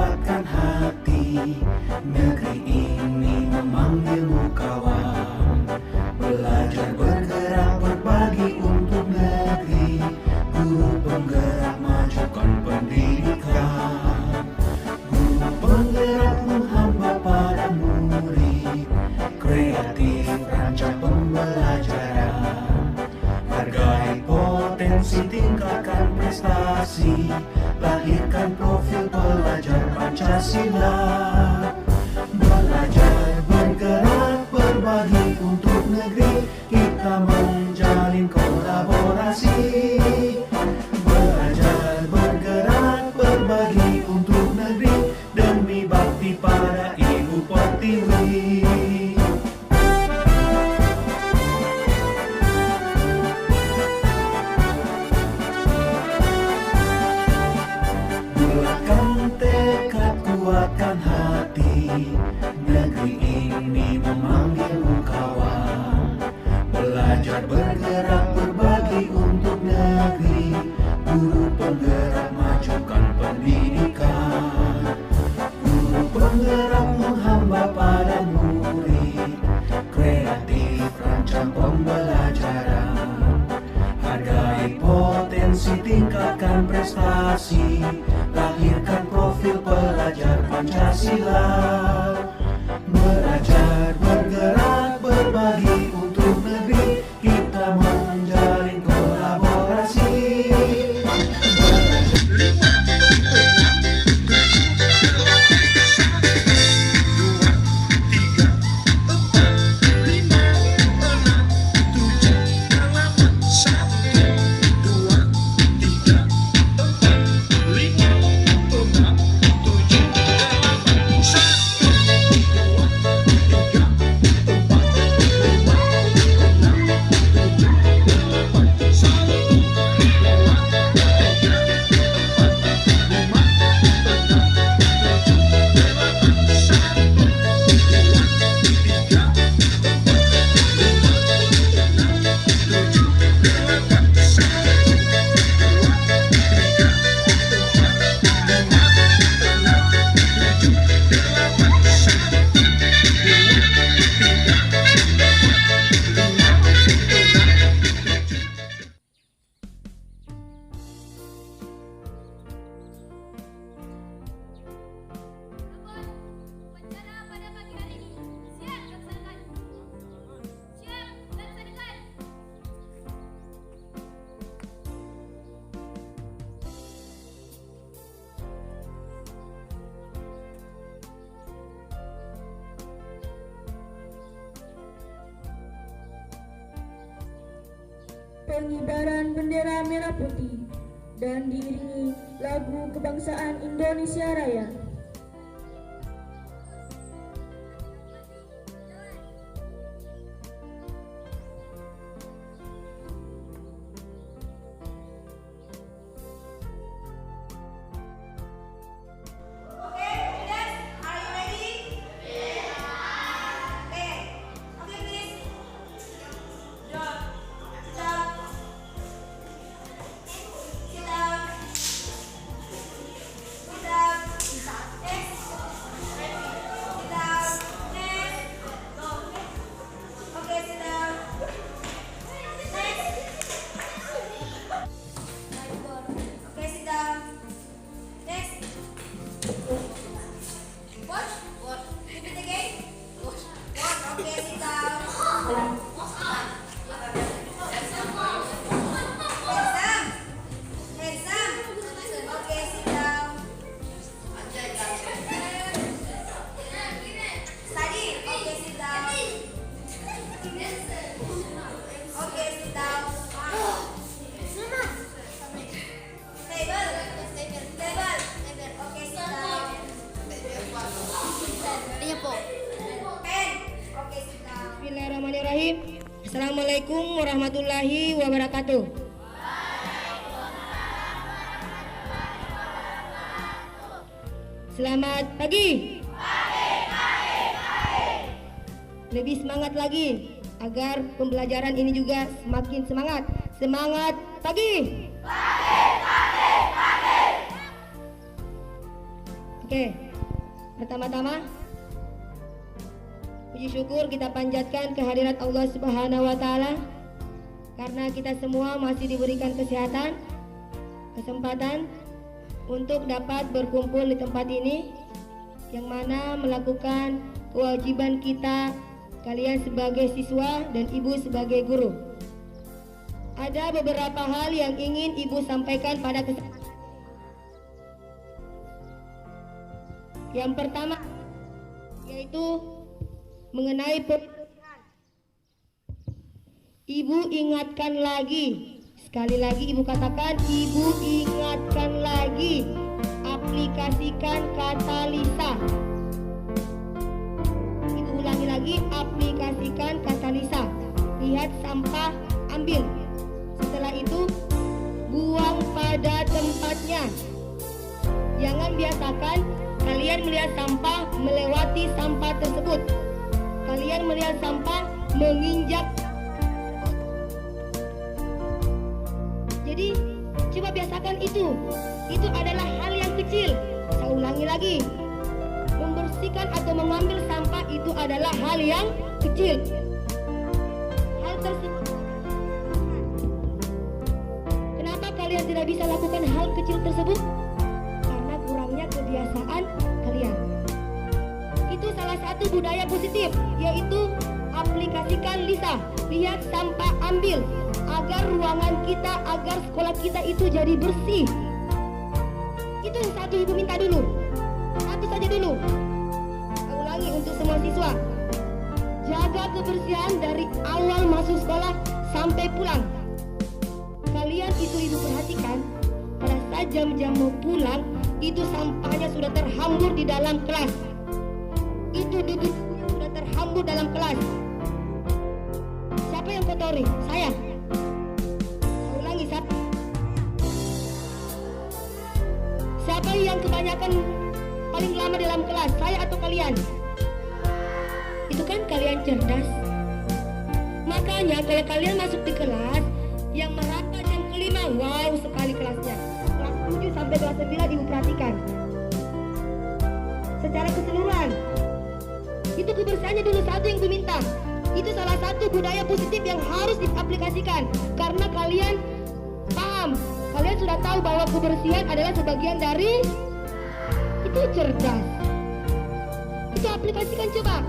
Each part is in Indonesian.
kuatkan hati. Negeri ini memanggilmu kawan. Belajar bergerak berbagi untuk negeri. Guru penggerak majukan pendidikan. Guru penggerak menghamba pada murid. Kreatif rancang pembelajaran. Hargai potensi, tingkatkan prestasi. Lahirkan profil pelajar Pancasila. Belajar bergerak berbagi untuk negeri. Kita menjalin kolaborasi. Belajar bergerak berbagi untuk negeri. Demi bakti pada Ibu Pertiwi. Kuatkan hati, negeri ini memanggilmu kawan. Belajar bergerak berbagi untuk negeri. Guru penggerak majukan pendidikan. Guru penggerak menghamba pada murid. Kreatif rancang pembelajaran. Hargai potensi, tingkatkan prestasi. Lahirkan profil pelajar Pancasila. Belajar bergerak berbagi untuk negeri. Kita menjalin kolaborasi. Pengibaran bendera merah putih dan diiringi lagu kebangsaan Indonesia Raya. Bismillahirrahmanirrahim. Assalamualaikum warahmatullahi wabarakatuh. Selamat pagi. Lebih semangat lagi agar pembelajaran ini juga semakin semangat. Semangat pagi. Oke, pertama-tama puji syukur kita panjatkan kehadirat Allah Subhanahu wa Ta'ala, karena kita semua masih diberikan kesehatan, kesempatan untuk dapat berkumpul di tempat ini, yang mana melakukan kewajiban kita, kalian sebagai siswa dan ibu sebagai guru. Ada beberapa hal yang ingin ibu sampaikan pada kesempatan. Yang pertama yaitu mengenai pembersihan. Ibu ingatkan lagi, sekali lagi ibu katakan, ibu ingatkan lagi, aplikasikan kata Lisa. Ibu ulangi lagi, aplikasikan kata Lisa. Lihat sampah, ambil. Setelah itu buang pada tempatnya. Jangan biasakan kalian melihat sampah melewati sampah tersebut. Kalian melihat sampah menginjak. Jadi coba biasakan itu. Itu adalah hal yang kecil. Saya ulangi lagi. Membersihkan atau mengambil sampah itu adalah hal yang kecil. Hal tersebut. Kenapa kalian tidak bisa lakukan hal kecil tersebut? Karena kurangnya kebiasaan kalian. Itu salah satu budaya positif, yaitu aplikasikan Lisa. Lihat sampah, ambil, agar ruangan kita, agar sekolah kita itu jadi bersih. Itu yang satu ibu minta dulu. Satu saja dulu. Saya ulangi untuk semua siswa. Jaga kebersihan dari awal masuk sekolah sampai pulang. Kalian itu ibu perhatikan, pada saat jam-jam mau pulang, itu sampahnya sudah terhambur di dalam kelas. Itu debu sudah terhambur dalam kelas. Siapa yang kotori? Saya. Saya ulangi, siapa yang kebanyakan paling lama dalam kelas? Saya atau kalian? Itu kan kalian cerdas. Makanya kalau kalian masuk di kelas yang merata jam kelima, wow sekali kelasnya. Kelas 7 sampai kelas 9 ibu perhatikan. Secara keseluruhan. Itu kebersihannya dulu satu yang ibu minta. Itu salah satu budaya positif yang harus diaplikasikan. Karena kalian paham, kalian sudah tahu bahwa kebersihan adalah sebagian dari. Itu cerdas. Itu aplikasikan coba.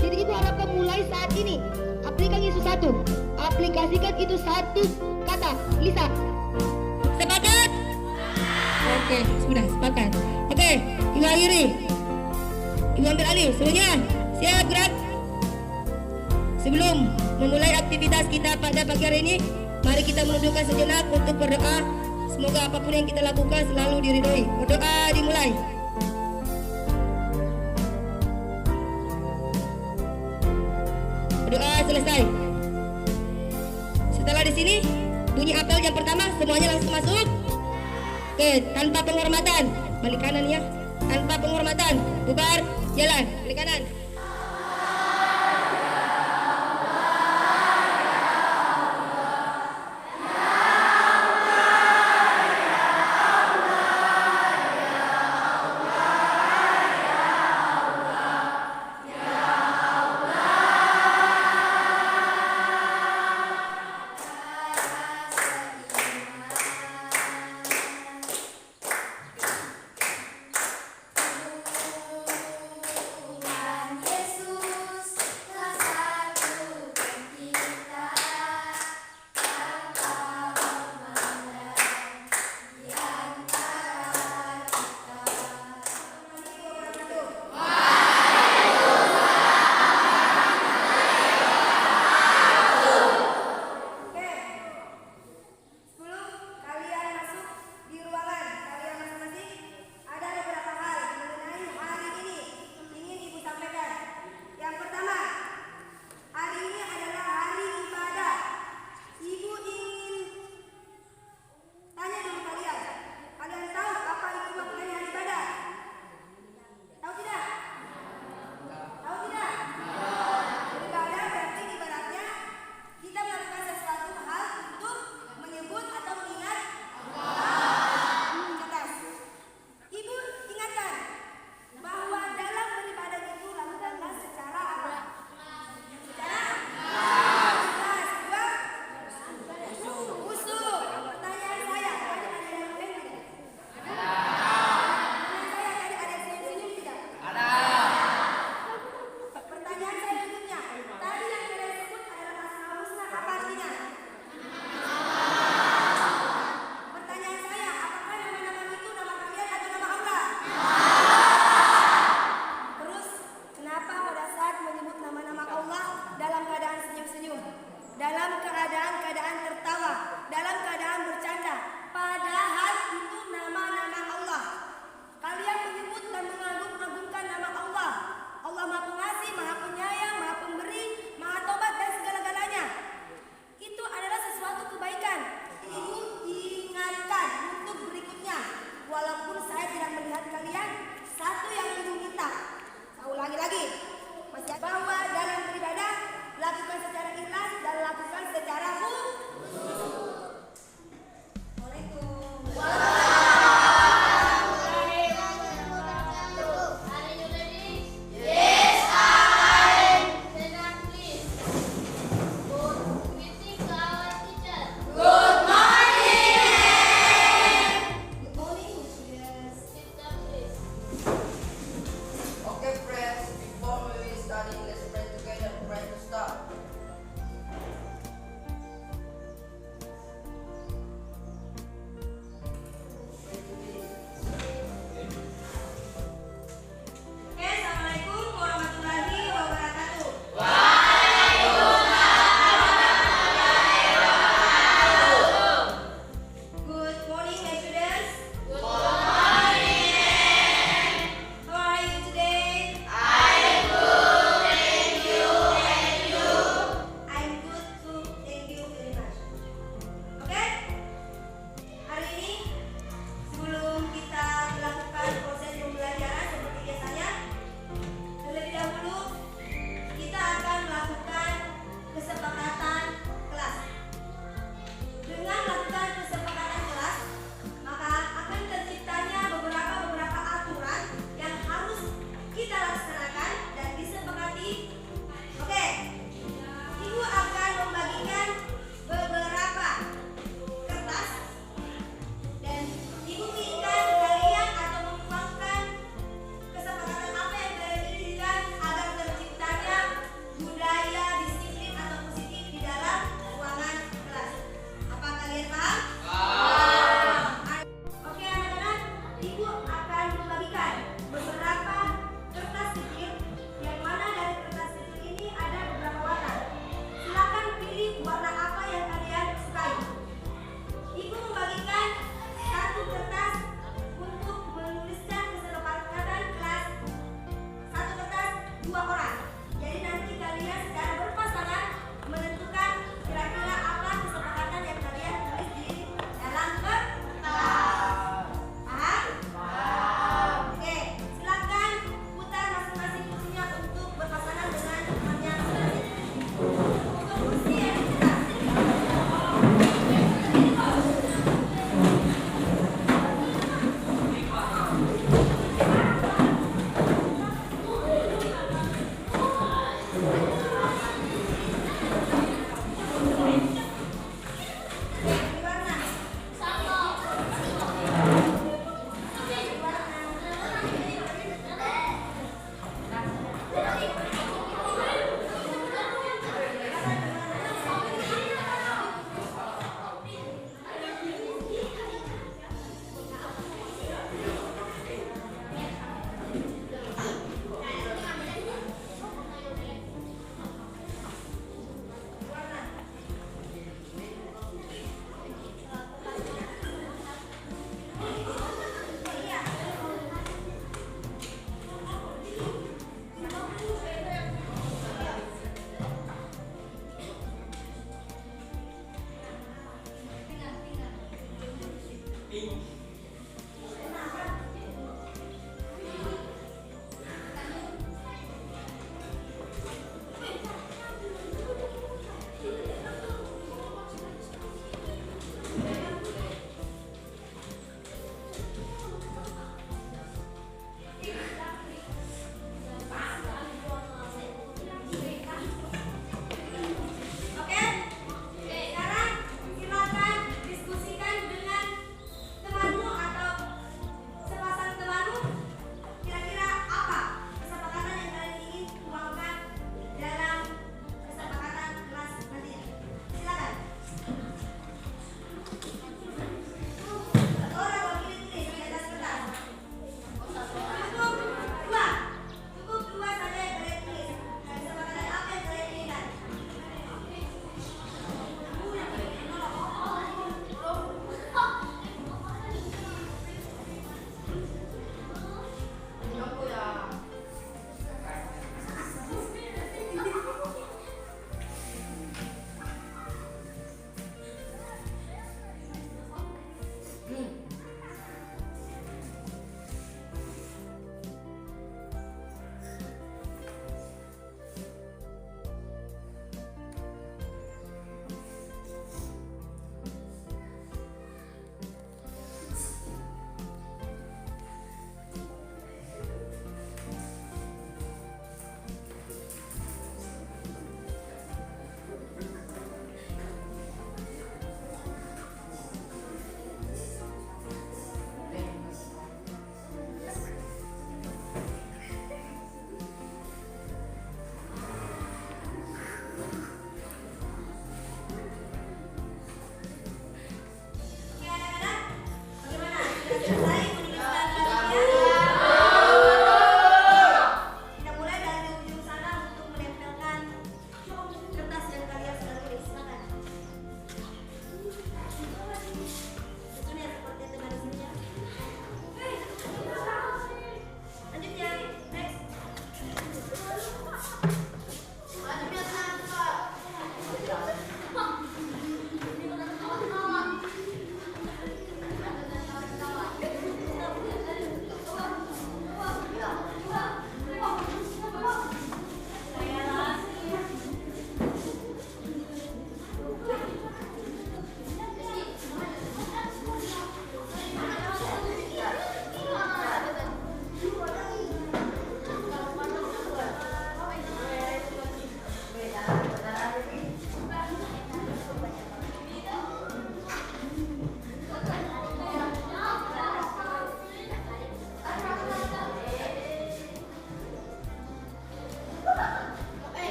Jadi ibu harapkan mulai saat ini aplikasikan itu satu. Aplikasikan itu satu kata Lisa. Sepakat? Oke, sudah sepakat. Oke, ibu akhiri. Ibu ambil alih. Semuanya siap gerak. Sebelum memulai aktivitas kita pada pagi hari ini, mari kita menundukkan sejenak untuk berdoa. Semoga apapun yang kita lakukan selalu diridhoi. Berdoa dimulai. Berdoa selesai. Setelah di sini bunyi apel jam pertama, semuanya langsung masuk. Oke, tanpa penghormatan. Balik kanan ya. Tanpa penghormatan. Bubar, jalan. Balik kanan.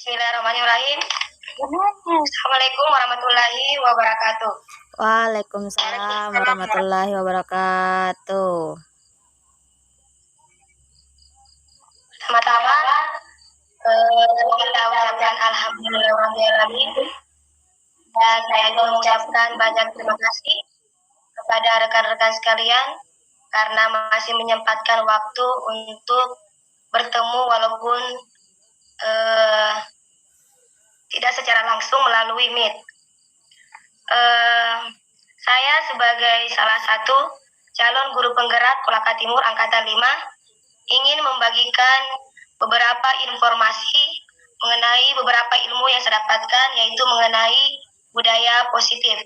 Bismillahirrahmanirrahim. Assalamualaikum warahmatullahi wabarakatuh. Waalaikumsalam warahmatullahi wabarakatuh. Pertama-tama kita ucapkan alhamdulillahirrahmanirrahim, dan saya mengucapkan banyak terima kasih kepada rekan-rekan sekalian karena masih menyempatkan waktu untuk bertemu walaupun tidak secara langsung melalui Meet. Saya sebagai salah satu calon guru penggerak Kolaka Timur Angkatan 5 ingin membagikan beberapa informasi mengenai beberapa ilmu yang saya dapatkan, yaitu mengenai budaya positif.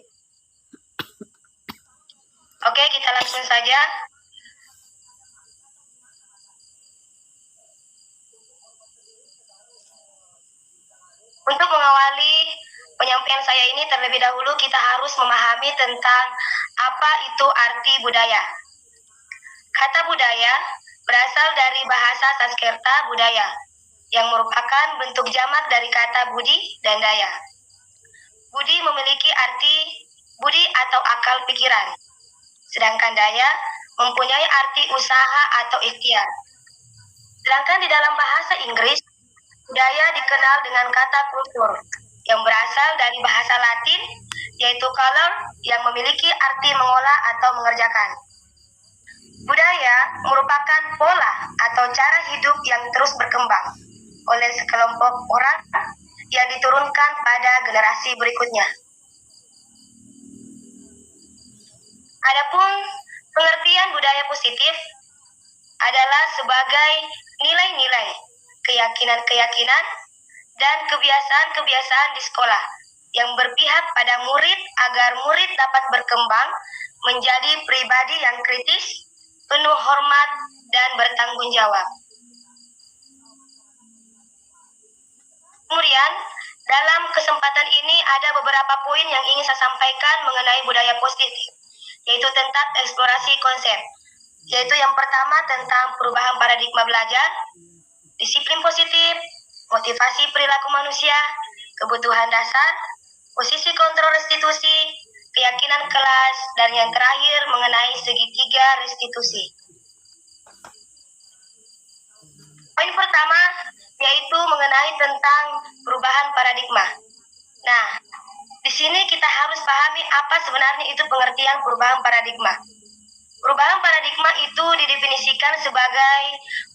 Oke, kita langsung saja. Untuk mengawali penyampaian saya ini, terlebih dahulu kita harus memahami tentang apa itu arti budaya. Kata budaya berasal dari bahasa Sanskerta budaya, yang merupakan bentuk jamak dari kata budi dan daya. Budi memiliki arti budi atau akal pikiran, sedangkan daya mempunyai arti usaha atau ikhtiar. Sedangkan di dalam bahasa Inggris, budaya dikenal dengan kata kultur, yang berasal dari bahasa Latin, yaitu color, yang memiliki arti mengolah atau mengerjakan. Budaya merupakan pola atau cara hidup yang terus berkembang oleh sekelompok orang yang diturunkan pada generasi berikutnya. Adapun pengertian budaya positif adalah sebagai nilai-nilai, keyakinan-keyakinan, dan kebiasaan-kebiasaan di sekolah yang berpihak pada murid agar murid dapat berkembang menjadi pribadi yang kritis, penuh hormat, dan bertanggung jawab. Kemudian, dalam kesempatan ini ada beberapa poin yang ingin saya sampaikan mengenai budaya positif, yaitu tentang eksplorasi konsep. Yaitu yang pertama tentang perubahan paradigma belajar, disiplin positif, motivasi perilaku manusia, kebutuhan dasar, posisi kontrol restitusi, keyakinan kelas, dan yang terakhir mengenai segitiga restitusi. Poin pertama yaitu mengenai tentang perubahan paradigma. Nah, di sini kita harus pahami apa sebenarnya itu pengertian perubahan paradigma. Perubahan paradigma itu didefinisikan sebagai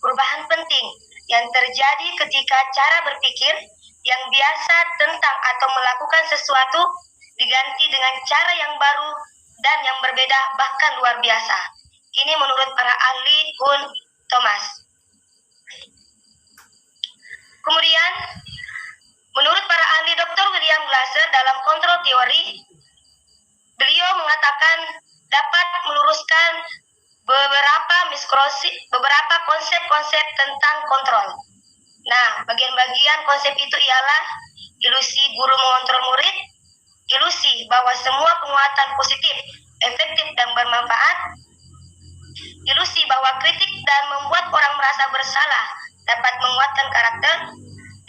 perubahan penting yang terjadi ketika cara berpikir yang biasa tentang atau melakukan sesuatu diganti dengan cara yang baru dan yang berbeda bahkan luar biasa. Ini menurut para ahli Hun Thomas. Kemudian, menurut para ahli Dr. William Glasser dalam kontrol teori, beliau mengatakan dapat meluruskan beberapa konsep-konsep tentang kontrol. Nah, bagian-bagian konsep itu ialah ilusi guru mengontrol murid, ilusi bahwa semua penguatan positif, efektif, dan bermanfaat, ilusi bahwa kritik dan membuat orang merasa bersalah dapat menguatkan karakter,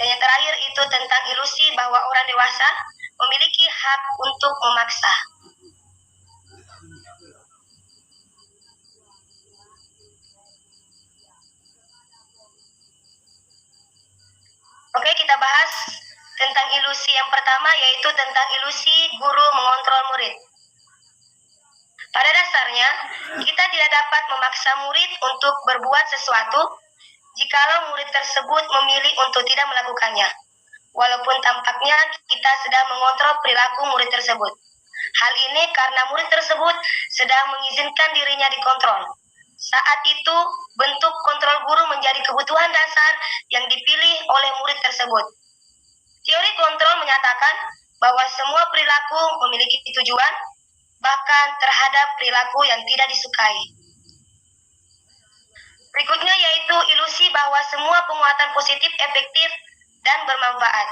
dan yang terakhir itu tentang ilusi bahwa orang dewasa memiliki hak untuk memaksa. Oke, kita bahas tentang ilusi yang pertama, yaitu tentang ilusi guru mengontrol murid. Pada dasarnya, kita tidak dapat memaksa murid untuk berbuat sesuatu jikalau murid tersebut memilih untuk tidak melakukannya, walaupun tampaknya kita sedang mengontrol perilaku murid tersebut. Hal ini karena murid tersebut sedang mengizinkan dirinya dikontrol. Saat itu, bentuk kontrol guru menjadi kebutuhan dasar yang dipilih oleh murid tersebut. Teori kontrol menyatakan bahwa semua perilaku memiliki tujuan, bahkan terhadap perilaku yang tidak disukai. Berikutnya yaitu ilusi bahwa semua penguatan positif efektif dan bermanfaat.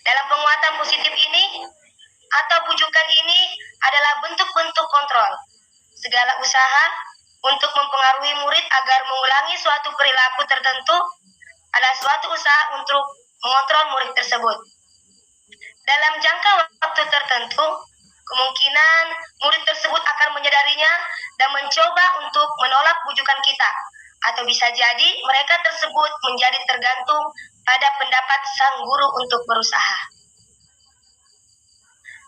Dalam penguatan positif ini, atau bujukan ini adalah bentuk-bentuk kontrol. Segala usaha untuk mempengaruhi murid agar mengulangi suatu perilaku tertentu adalah suatu usaha untuk mengontrol murid tersebut. Dalam jangka waktu tertentu, kemungkinan murid tersebut akan menyadarinya dan mencoba untuk menolak bujukan kita. Atau bisa jadi mereka tersebut menjadi tergantung pada pendapat sang guru untuk berusaha.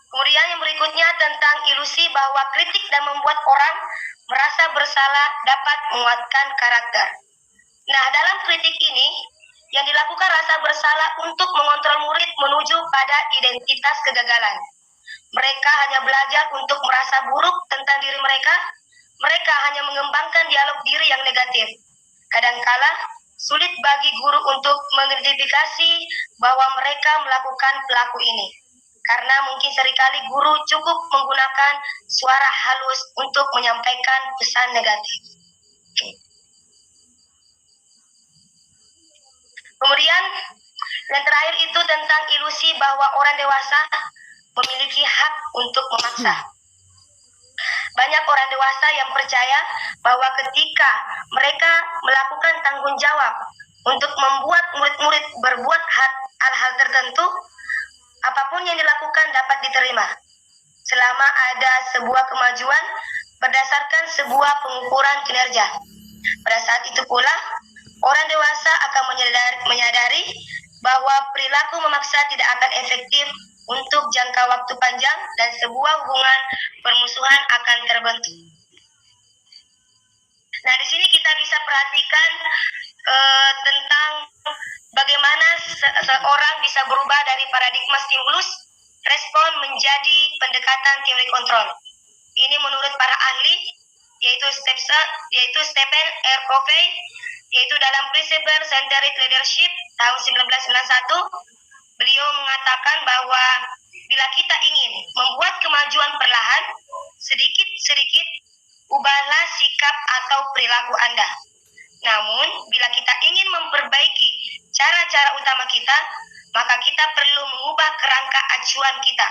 Kemudian yang berikutnya tentang ilusi bahwa kritik dan membuat orang merasa bersalah dapat menguatkan karakter. Nah, dalam kritik ini, yang dilakukan rasa bersalah untuk mengontrol murid menuju pada identitas kegagalan. Mereka hanya belajar untuk merasa buruk tentang diri mereka. Mereka hanya mengembangkan dialog diri yang negatif. Kadangkala, sulit bagi guru untuk mengidentifikasi bahwa mereka melakukan pelaku ini. Karena mungkin seringkali guru cukup menggunakan suara halus untuk menyampaikan pesan negatif. Kemudian, yang terakhir itu tentang ilusi bahwa orang dewasa memiliki hak untuk memaksa. Banyak orang dewasa yang percaya bahwa ketika mereka melakukan tanggung jawab untuk membuat murid-murid berbuat hal-hal tertentu, apapun yang dilakukan dapat diterima, selama ada sebuah kemajuan berdasarkan sebuah pengukuran kinerja. Pada saat itu pula, orang dewasa akan menyadari bahwa perilaku memaksa tidak akan efektif untuk jangka waktu panjang dan sebuah hubungan permusuhan akan terbentuk. Nah, di sini kita bisa perhatikan tentang bagaimana seorang bisa berubah dari paradigma stimulus respon menjadi pendekatan teori kontrol. Ini menurut para ahli, yaitu Stephen R. Covey, yaitu dalam Principle Centered Leadership tahun 1991, beliau mengatakan bahwa bila kita ingin membuat kemajuan perlahan, sedikit-sedikit ubahlah sikap atau perilaku Anda. Namun, bila kita ingin memperbaiki cara-cara utama kita, maka kita perlu mengubah kerangka acuan kita.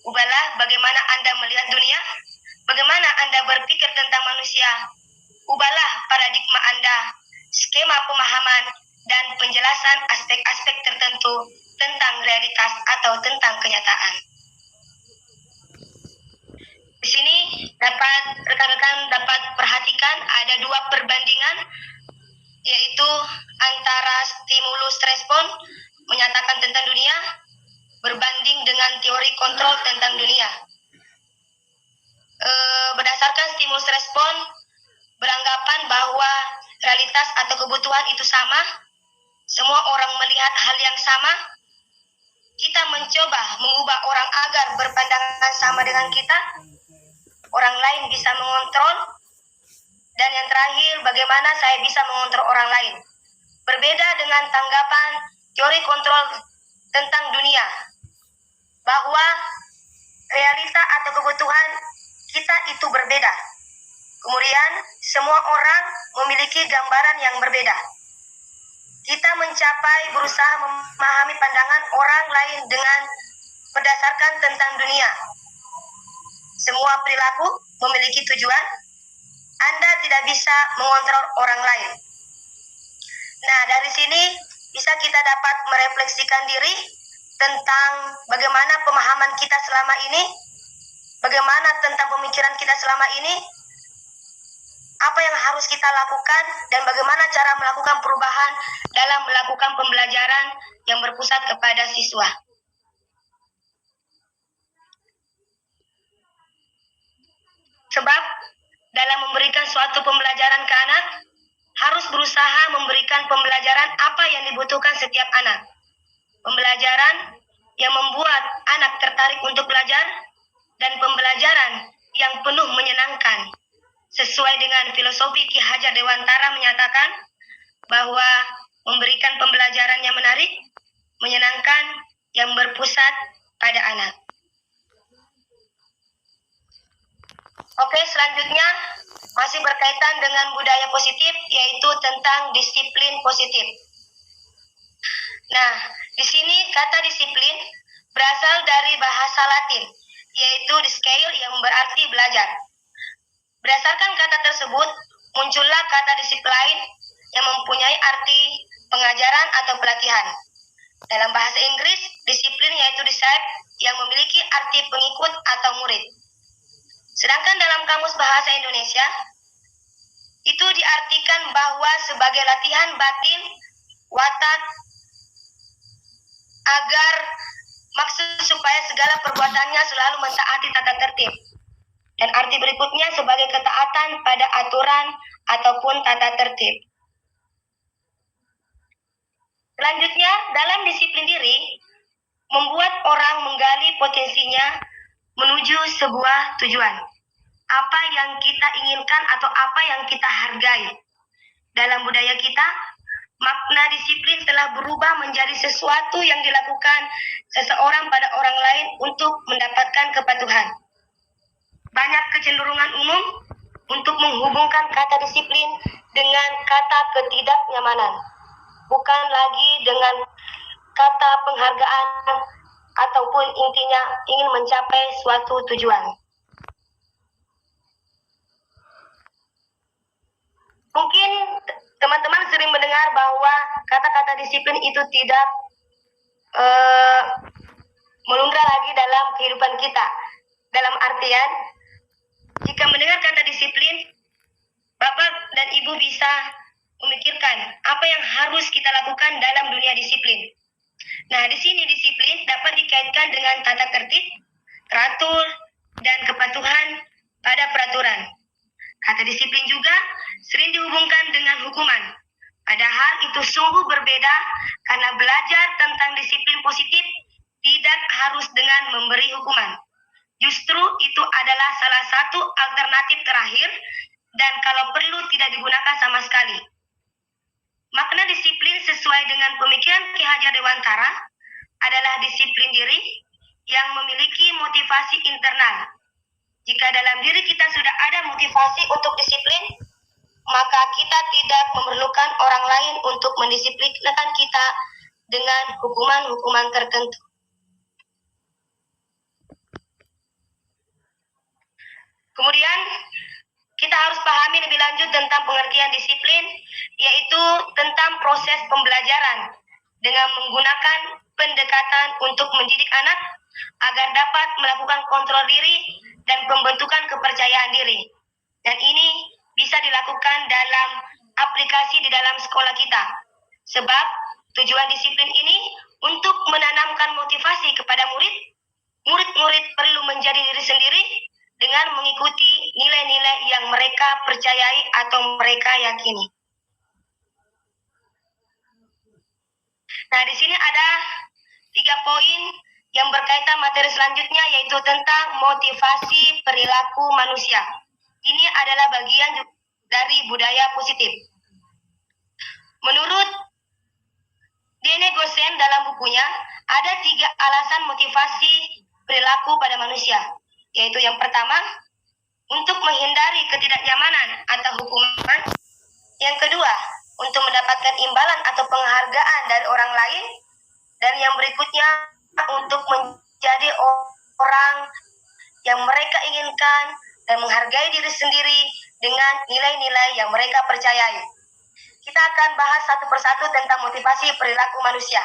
Ubahlah bagaimana Anda melihat dunia, bagaimana Anda berpikir tentang manusia. Ubahlah paradigma Anda, skema pemahaman, dan penjelasan aspek-aspek tertentu tentang realitas atau tentang kenyataan. Di sini rekan-rekan dapat perhatikan ada dua perbandingan, yaitu antara stimulus respon menyatakan tentang dunia berbanding dengan teori kontrol tentang dunia. Berdasarkan stimulus respon beranggapan bahwa realitas atau kebutuhan itu sama, semua orang melihat hal yang sama. Kita mencoba mengubah orang agar berpandangan sama dengan kita. Orang lain bisa mengontrol. Dan yang terakhir, bagaimana saya bisa mengontrol orang lain. Berbeda dengan tanggapan teori kontrol tentang dunia, bahwa realita atau kebutuhan kita itu berbeda. Kemudian, semua orang memiliki gambaran yang berbeda. Kita berusaha memahami pandangan orang lain dengan berdasarkan tentang dunia. Semua perilaku memiliki tujuan. Anda tidak bisa mengontrol orang lain. Nah, dari sini bisa kita dapat merefleksikan diri tentang bagaimana pemahaman kita selama ini, bagaimana tentang pemikiran kita selama ini, apa yang harus kita lakukan, dan bagaimana cara melakukan perubahan dalam melakukan pembelajaran yang berpusat kepada siswa. Sebab dalam memberikan suatu pembelajaran ke anak, harus berusaha memberikan pembelajaran apa yang dibutuhkan setiap anak. Pembelajaran yang membuat anak tertarik untuk belajar, dan pembelajaran yang penuh menyenangkan. Sesuai dengan filosofi Ki Hajar Dewantara menyatakan bahwa memberikan pembelajaran yang menarik, menyenangkan, yang berpusat pada anak. Oke, selanjutnya masih berkaitan dengan budaya positif, yaitu tentang disiplin positif. Nah, di sini kata disiplin berasal dari bahasa Latin, yaitu discale yang berarti belajar. Berdasarkan kata tersebut, muncullah kata disiplin yang mempunyai arti pengajaran atau pelatihan. Dalam bahasa Inggris, disiplin yaitu disciple yang memiliki arti pengikut atau murid. Sedangkan dalam Kamus Bahasa Indonesia, itu diartikan bahwa sebagai latihan batin, watak, agar maksud supaya segala perbuatannya selalu mentaati tata tertib. Dan arti berikutnya sebagai ketaatan pada aturan ataupun tata tertib. Selanjutnya, dalam disiplin diri, membuat orang menggali potensinya menuju sebuah tujuan. Apa yang kita inginkan atau apa yang kita hargai. Dalam budaya kita, makna disiplin telah berubah menjadi sesuatu yang dilakukan seseorang pada orang lain untuk mendapatkan kepatuhan. Banyak kecenderungan umum untuk menghubungkan kata disiplin dengan kata ketidaknyamanan, bukan lagi dengan kata penghargaan ataupun intinya ingin mencapai suatu tujuan. Mungkin teman-teman sering mendengar bahwa kata-kata disiplin itu tidak melundra lagi dalam kehidupan kita. Dalam artian, jika mendengar kata disiplin, Bapak dan Ibu bisa memikirkan apa yang harus kita lakukan dalam dunia disiplin. Nah, di sini disiplin dapat dikaitkan dengan tata tertib, teratur, dan kepatuhan pada peraturan. Kata disiplin juga sering dihubungkan dengan hukuman. Padahal itu sungguh berbeda karena belajar tentang disiplin positif tidak harus dengan memberi hukuman. Justru itu adalah salah satu alternatif terakhir dan kalau perlu tidak digunakan sama sekali. Makna disiplin sesuai dengan pemikiran Ki Hajar Dewantara adalah disiplin diri yang memiliki motivasi internal. Jika dalam diri kita sudah ada motivasi untuk disiplin, maka kita tidak memerlukan orang lain untuk mendisiplinkan kita dengan hukuman-hukuman tertentu. Kemudian, kita harus pahami lebih lanjut tentang pengertian disiplin, yaitu tentang proses pembelajaran dengan menggunakan pendekatan untuk mendidik anak agar dapat melakukan kontrol diri dan pembentukan kepercayaan diri. Dan ini bisa dilakukan dalam aplikasi di dalam sekolah kita. Sebab tujuan disiplin ini untuk menanamkan motivasi kepada murid. Murid-murid perlu menjadi diri sendiri dengan mengikuti nilai-nilai yang mereka percayai atau mereka yakini. Nah, di sini ada 3 poin yang berkaitan materi selanjutnya, yaitu tentang motivasi perilaku manusia. Ini adalah bagian dari budaya positif. Menurut Dene Gosen dalam bukunya, ada 3 alasan motivasi perilaku pada manusia. Yaitu yang pertama, untuk menghindari ketidaknyamanan atau hukuman. Yang kedua, untuk mendapatkan imbalan atau penghargaan dari orang lain. Dan yang berikutnya, untuk menjadi orang yang mereka inginkan dan menghargai diri sendiri dengan nilai-nilai yang mereka percayai. Kita akan bahas satu persatu tentang motivasi perilaku manusia.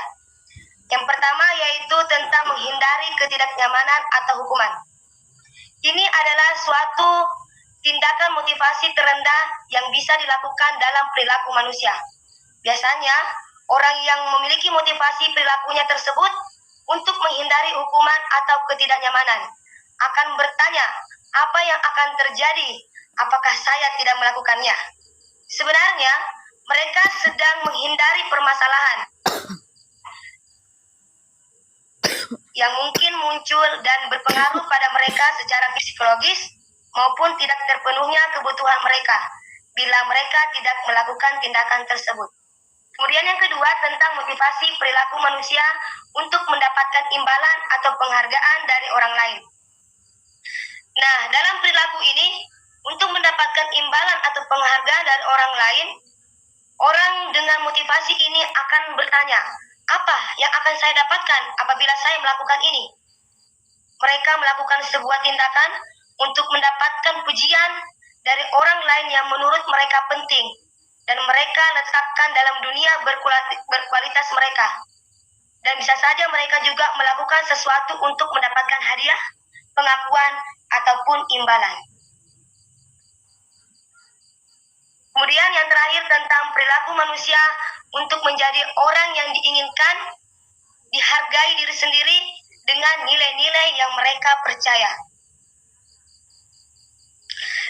Yang pertama yaitu tentang menghindari ketidaknyamanan atau hukuman. Ini adalah suatu tindakan motivasi terendah yang bisa dilakukan dalam perilaku manusia. Biasanya, orang yang memiliki motivasi perilakunya tersebut untuk menghindari hukuman atau ketidaknyamanan akan bertanya, apa yang akan terjadi apakah saya tidak melakukannya? Sebenarnya, mereka sedang menghindari permasalahan yang mungkin muncul dan berpengaruh pada mereka secara psikologis maupun tidak terpenuhnya kebutuhan mereka bila mereka tidak melakukan tindakan tersebut. Kemudian yang kedua tentang motivasi perilaku manusia untuk mendapatkan imbalan atau penghargaan dari orang lain. Nah, dalam perilaku ini, untuk mendapatkan imbalan atau penghargaan dari orang lain, orang dengan motivasi ini akan bertanya, apa yang akan saya dapatkan apabila saya melakukan ini? Mereka melakukan sebuah tindakan untuk mendapatkan pujian dari orang lain yang menurut mereka penting, dan mereka letakkan dalam dunia berkualitas mereka. dan bisa saja mereka juga melakukan sesuatu untuk mendapatkan hadiah, pengakuan, ataupun imbalan. Kemudian yang terakhir tentang perilaku manusia untuk menjadi orang yang diinginkan, dihargai diri sendiri dengan nilai-nilai yang mereka percaya.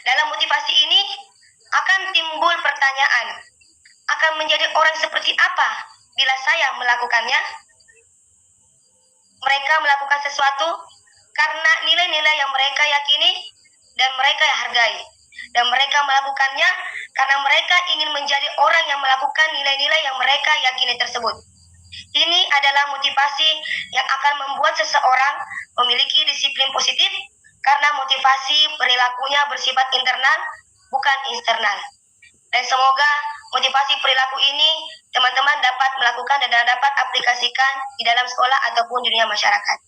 Dalam motivasi ini akan timbul pertanyaan, akan menjadi orang seperti apa bila saya melakukannya? Mereka melakukan sesuatu karena nilai-nilai yang mereka yakini dan mereka hargai. Dan mereka melakukannya karena mereka ingin menjadi orang yang melakukan nilai-nilai yang mereka yakini tersebut. Ini adalah motivasi yang akan membuat seseorang memiliki disiplin positif karena motivasi perilakunya bersifat internal, bukan eksternal. Dan semoga motivasi perilaku ini teman-teman dapat melakukan dan dapat aplikasikan di dalam sekolah ataupun dunia masyarakat.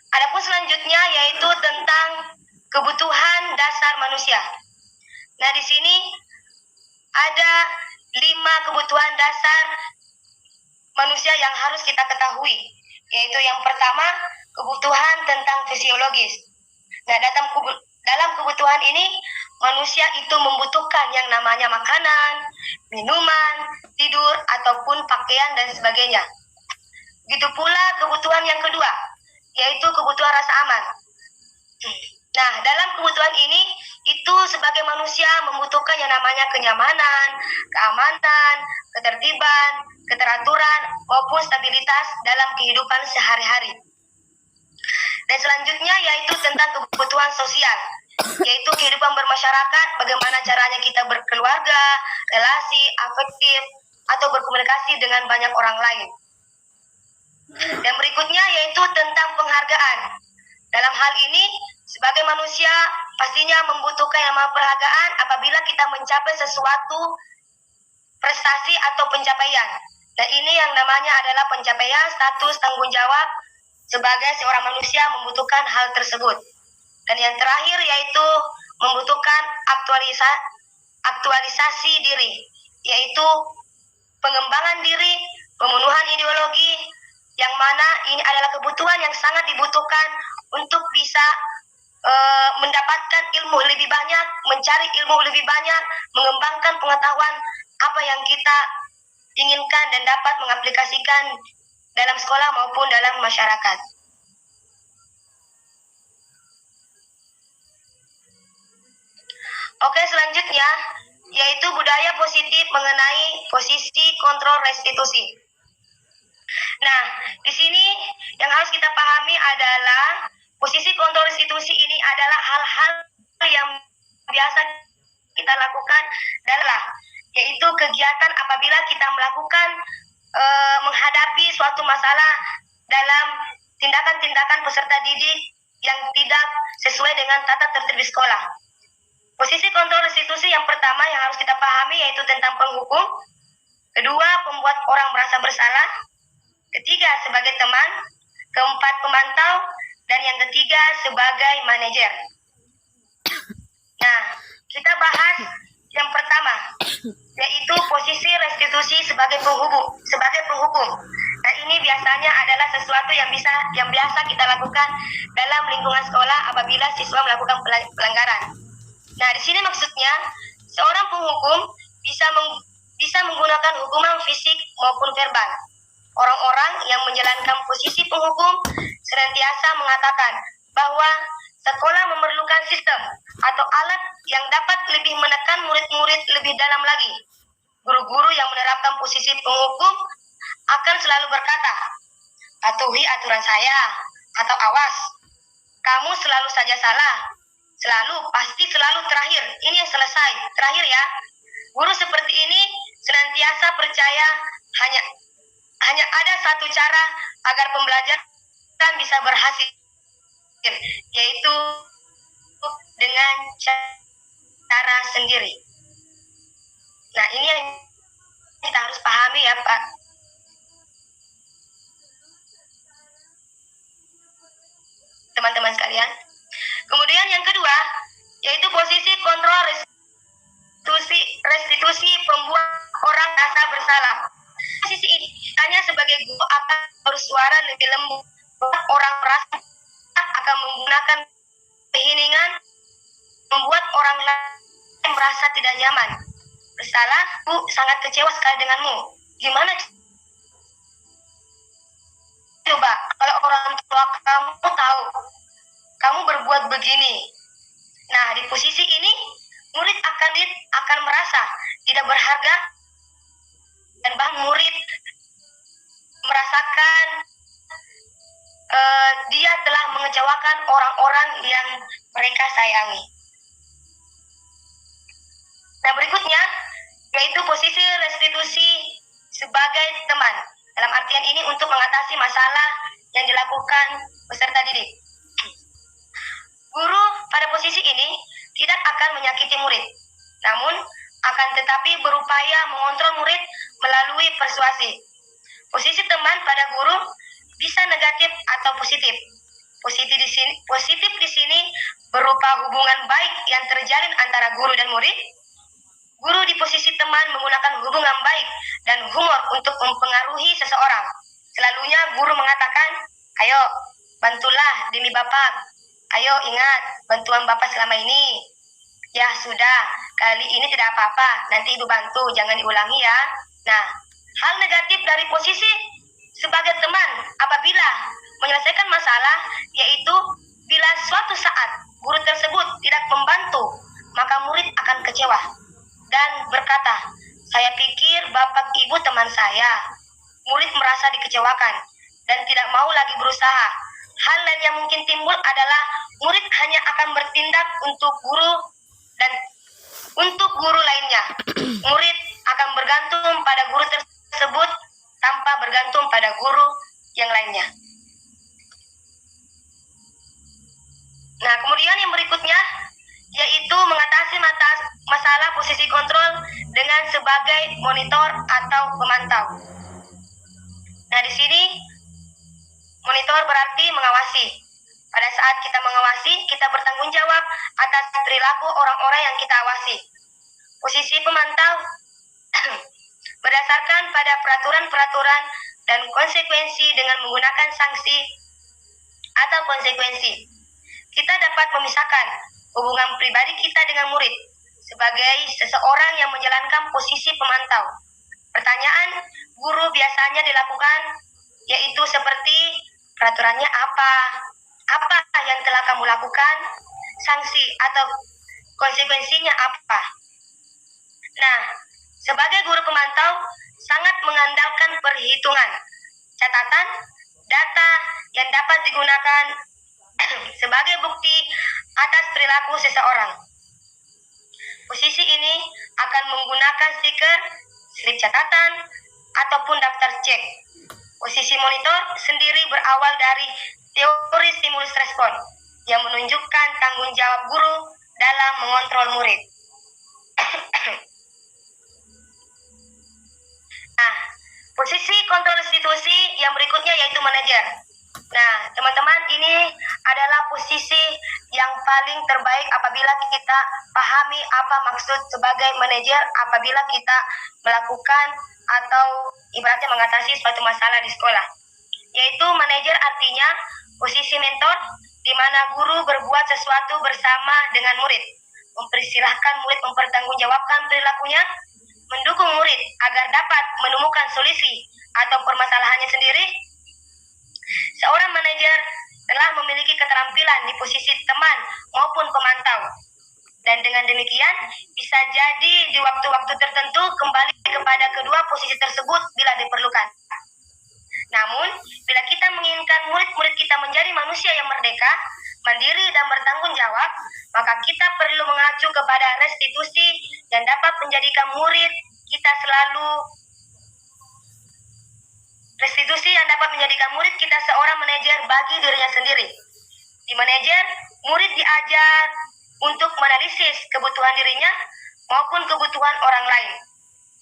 Adapun selanjutnya yaitu tentang kebutuhan dasar manusia. Nah, di sini ada 5 kebutuhan dasar manusia yang harus kita ketahui, yaitu yang pertama, kebutuhan tentang fisiologis. Nah, dalam kebutuhan ini, manusia itu membutuhkan yang namanya makanan, minuman, tidur, ataupun pakaian, dan sebagainya. Begitu pula kebutuhan yang kedua, yaitu kebutuhan rasa aman. Nah, dalam kebutuhan ini, itu sebagai manusia membutuhkan yang namanya kenyamanan, keamanan, ketertiban, keteraturan, maupun stabilitas dalam kehidupan sehari-hari. Dan selanjutnya yaitu tentang kebutuhan sosial, yaitu kehidupan bermasyarakat, bagaimana caranya kita berkeluarga, relasi, afektif, atau berkomunikasi dengan banyak orang lain. Dan berikutnya yaitu tentang penghargaan. Dalam hal ini, sebagai manusia pastinya membutuhkan yang namanya penghargaan apabila kita mencapai sesuatu prestasi atau pencapaian. Dan ini yang namanya adalah pencapaian status tanggung jawab sebagai seorang manusia membutuhkan hal tersebut. Dan yang terakhir yaitu membutuhkan aktualisasi diri, yaitu pengembangan diri, pemenuhan ideologi, yang mana ini adalah kebutuhan yang sangat dibutuhkan untuk bisa mendapatkan ilmu lebih banyak, mencari ilmu lebih banyak, mengembangkan pengetahuan apa yang kita inginkan dan dapat mengaplikasikan dalam sekolah maupun dalam masyarakat. Oke, selanjutnya yaitu budaya positif mengenai posisi kontrol restitusi. Nah, di sini yang harus kita pahami adalah posisi kontrol restitusi ini adalah hal-hal yang biasa kita lakukan adalah yaitu kegiatan apabila kita melakukan menghadapi suatu masalah dalam tindakan-tindakan peserta didik yang tidak sesuai dengan tata tertib di sekolah. Posisi kontrol restitusi yang pertama yang harus kita pahami yaitu tentang penghukum, kedua pembuat orang merasa bersalah, ketiga sebagai teman, keempat pemantau, dan yang ketiga sebagai manajer. Nah, kita bahas yang pertama, yaitu posisi restitusi sebagai penghukum. Nah, ini biasanya adalah sesuatu yang biasa kita lakukan dalam lingkungan sekolah apabila siswa melakukan pelanggaran. Nah, di sini maksudnya seorang penghukum bisa menggunakan hukuman fisik maupun verbal. Orang-orang yang menjalankan posisi penghukum senantiasa mengatakan bahwa sekolah memerlukan sistem atau alat yang dapat lebih menekan murid-murid lebih dalam lagi. Guru-guru yang menerapkan posisi penghukum akan selalu berkata, patuhi aturan saya, atau awas, kamu selalu saja salah, pasti selalu terakhir, ini yang selesai, terakhir ya. Guru seperti ini senantiasa percaya hanya ada satu cara agar pembelajaran bisa berhasil, yaitu dengan cara sendiri. Nah, ini yang kita harus pahami ya Pak. Teman-teman sekalian. Kemudian yang kedua, yaitu posisi kontrol restitusi pembuat orang merasa bersalah. Posisi ini hanya lebih lembut. Orang merasa akan menggunakan keheningan, membuat orang lain merasa tidak nyaman. Bersalah, Bu, sangat kecewa sekali denganmu. Gimana coba kalau orang tua kamu tahu kamu berbuat begini? Nah, di posisi ini murid akan merasa tidak berharga, dan bahkan murid merasakan dia telah mengecewakan orang-orang yang mereka sayangi. Nah, berikutnya yaitu posisi restitusi sebagai teman. Dalam artian ini untuk mengatasi masalah yang dilakukan peserta didik. Guru pada posisi ini tidak akan menyakiti murid, namun akan tetapi berupaya mengontrol murid melalui persuasi. Posisi teman pada guru bisa negatif atau positif. Positif di sini berupa hubungan baik yang terjalin antara guru dan murid. Guru di posisi teman menggunakan hubungan baik dan humor untuk mempengaruhi seseorang. Selalunya guru mengatakan, "Ayo, bantulah demi Bapak. Ayo ingat bantuan Bapak selama ini. Ya sudah, kali ini tidak apa-apa. Nanti Ibu bantu, jangan diulangi ya." Nah, hal negatif dari posisi sebagai teman apabila menyelesaikan masalah, yaitu bila suatu saat guru tersebut tidak membantu, maka murid akan kecewa dan berkata, "Saya pikir Bapak Ibu teman saya." Murid merasa dikecewakan dan tidak mau lagi berusaha. Hal lain yang mungkin timbul adalah murid hanya akan bertindak untuk guru dan untuk guru lainnya. Murid akan bergantung pada guru tersebut tanpa bergantung pada guru yang lainnya. Nah, kemudian yang berikutnya yaitu mengatasi masalah posisi kontrol dengan sebagai monitor atau pemantau. Nah, di sini monitor berarti mengawasi. Pada saat kita mengawasi, kita bertanggung jawab atas perilaku orang-orang yang kita awasi. Posisi pemantau berdasarkan pada peraturan-peraturan dan konsekuensi dengan menggunakan sanksi atau konsekuensi. Kita dapat memisahkan hubungan pribadi kita dengan murid sebagai seseorang yang menjalankan posisi pemantau. Pertanyaan guru biasanya dilakukan yaitu seperti peraturannya apa? Apa yang telah kamu lakukan? Sanksi atau konsekuensinya apa? Nah, sebagai guru pemantau sangat mengandalkan perhitungan, catatan, data yang dapat digunakan sebagai bukti atas perilaku seseorang. Posisi ini akan menggunakan stiker, slip catatan, ataupun daftar cek. Posisi monitor sendiri berawal dari teori stimulus respon yang menunjukkan tanggung jawab guru dalam mengontrol murid. Nah, posisi kontrol institusi yang berikutnya yaitu manajer. Nah, teman-teman, ini adalah posisi yang paling terbaik apabila kita pahami apa maksud sebagai manajer apabila kita melakukan atau ibaratnya mengatasi suatu masalah di sekolah. Yaitu manajer artinya posisi mentor di mana guru berbuat sesuatu bersama dengan murid, mempersilahkan murid mempertanggungjawabkan perilakunya, mendukung murid agar dapat menemukan solusi atau permasalahannya sendiri. Seorang manajer telah memiliki keterampilan di posisi teman maupun pemantau. Dan dengan demikian bisa jadi di waktu-waktu tertentu kembali kepada kedua posisi tersebut bila diperlukan. Namun, bila kita menginginkan murid-murid kita menjadi manusia yang merdeka, mandiri dan bertanggung jawab, maka kita perlu mengacu kepada restitusi yang dapat menjadikan murid kita seorang manajer bagi dirinya sendiri. Di manajer, murid diajar untuk menganalisis kebutuhan dirinya maupun kebutuhan orang lain.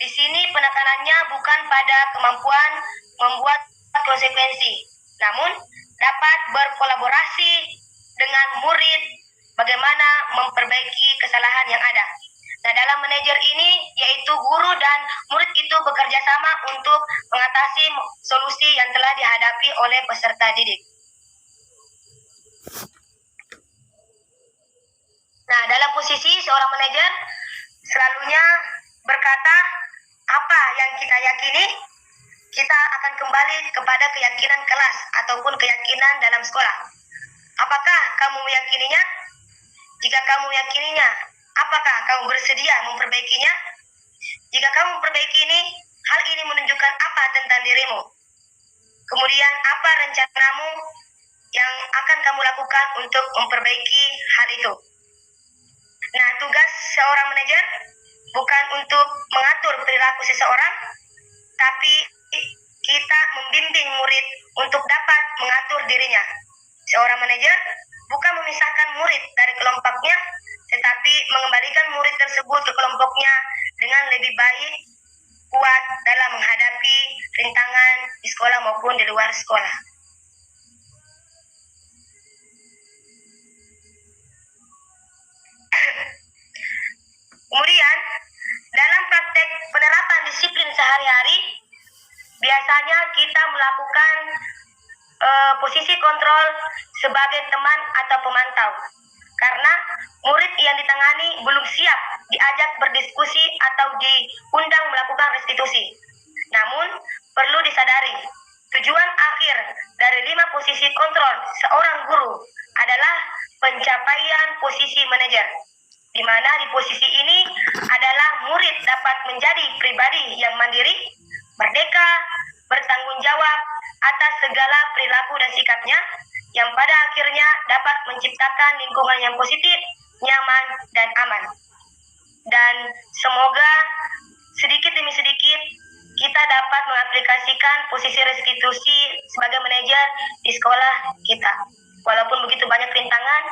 Di sini penekanannya bukan pada kemampuan membuat konsekuensi, namun dapat berkolaborasi dengan murid bagaimana memperbaiki kesalahan yang ada. Nah, dalam manajer ini yaitu guru dan murid itu bekerja sama untuk mengatasi solusi yang telah telah dihadapi oleh peserta didik. Nah, dalam posisi seorang manajer selalunya berkata, apa yang kita yakini, kita akan kembali kepada keyakinan kelas ataupun keyakinan dalam sekolah. Apakah kamu meyakininya? Jika kamu meyakininya, apakah kamu bersedia memperbaikinya? Jika kamu memperbaiki ini, hal ini menunjukkan apa tentang dirimu? Kemudian apa rencanamu yang akan kamu lakukan untuk memperbaiki hal itu? Nah, tugas seorang manajer bukan untuk mengatur perilaku seseorang, tapi kita membimbing murid untuk dapat mengatur dirinya. Seorang manajer bukan memisahkan murid dari kelompoknya, tetapi mengembalikan murid tersebut ke kelompoknya dengan lebih baik, kuat dalam menghadapi rintangan di sekolah maupun di luar sekolah. Kemudian, dalam praktek penerapan disiplin sehari-hari, biasanya kita melakukan posisi kontrol sebagai teman atau pemantau. Karena murid yang ditangani belum siap diajak berdiskusi atau diundang melakukan restitusi. Namun, perlu disadari, tujuan akhir dari 5 posisi kontrol seorang guru adalah pencapaian posisi manajer, di mana di posisi ini adalah murid dapat menjadi pribadi yang mandiri, merdeka, bertanggung jawab atas segala perilaku dan sikapnya, yang pada akhirnya dapat menciptakan lingkungan yang positif, nyaman, dan aman. Dan semoga sedikit demi sedikit kita dapat mengaplikasikan posisi restitusi sebagai manajer di sekolah kita. Walaupun begitu banyak rintangan,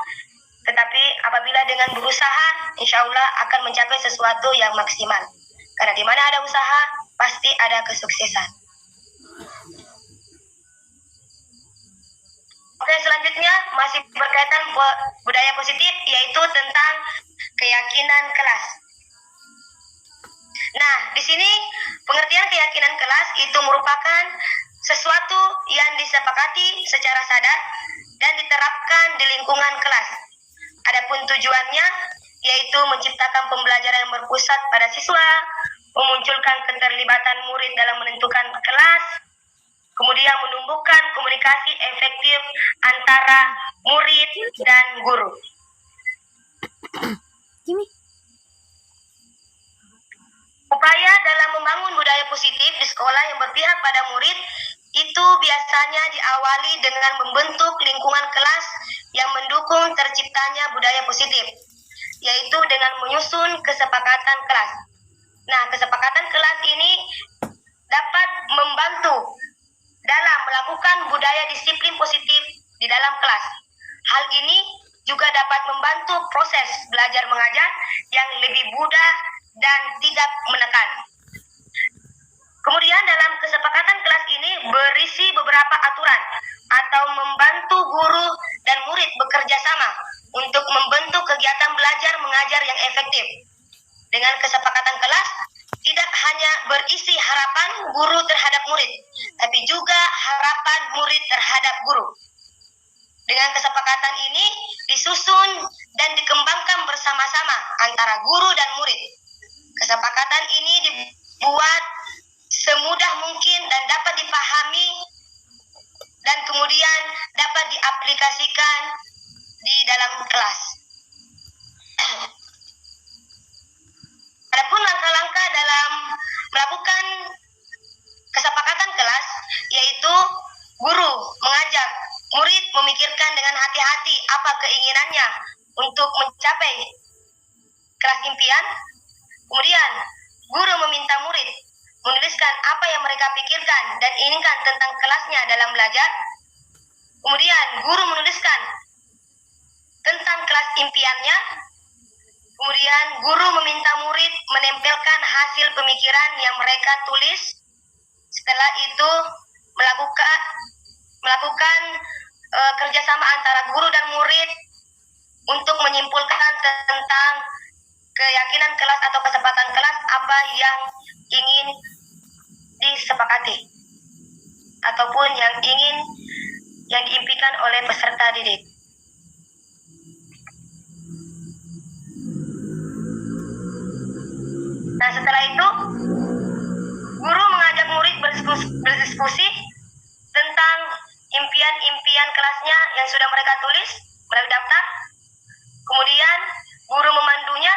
tetapi apabila dengan berusaha, insya Allah akan mencapai sesuatu yang maksimal. Karena di mana ada usaha, pasti ada kesuksesan. Oke, selanjutnya masih berkaitan budaya positif, yaitu tentang keyakinan kelas. Nah, di sini pengertian keyakinan kelas itu merupakan sesuatu yang disepakati secara sadar dan diterapkan di lingkungan kelas. Adapun tujuannya yaitu menciptakan pembelajaran yang berpusat pada siswa, memunculkan keterlibatan murid dalam menentukan kelas, kemudian menumbuhkan komunikasi efektif antara murid dan guru. Upaya dalam membangun budaya positif di sekolah yang berpihak pada murid itu biasanya diawali dengan membentuk lingkungan kelas yang mendukung terciptanya budaya positif, yaitu dengan menyusun kesepakatan kelas. Nah, kesepakatan kelas ini dapat membantu dalam melakukan budaya disiplin positif di dalam kelas. Hal ini juga dapat membantu proses belajar mengajar yang lebih mudah dan tidak menekan. Kemudian dalam kesepakatan kelas ini berisi beberapa aturan atau membantu guru dan murid bekerja sama untuk membentuk kegiatan belajar mengajar yang efektif. Dengan kesepakatan kelas, tidak hanya berisi harapan guru terhadap murid, tapi juga harapan murid terhadap guru. Dengan kesepakatan ini disusun dan dikembangkan bersama-sama antara guru dan murid. Kesepakatan ini dibuat semudah mungkin dan dapat dipahami dan kemudian dapat diaplikasikan di dalam kelas. Adapun langkah-langkah dalam melakukan kesepakatan kelas, yaitu guru mengajak murid memikirkan dengan hati-hati apa keinginannya untuk mencapai kelas impian. Kemudian guru meminta murid menuliskan apa yang mereka pikirkan dan inginkan tentang kelasnya dalam belajar. Kemudian guru menuliskan tentang kelas impiannya. Kemudian guru meminta murid menempelkan hasil pemikiran yang mereka tulis. Setelah itu melakukan kerjasama antara guru dan murid untuk menyimpulkan tentang keyakinan kelas atau kesepakatan kelas apa yang ingin disepakati. ataupun yang diimpikan oleh peserta didik. Nah, setelah itu guru mengajak murid berdiskusi tentang impian-impian kelasnya yang sudah mereka tulis melalui daftar. Kemudian guru memandunya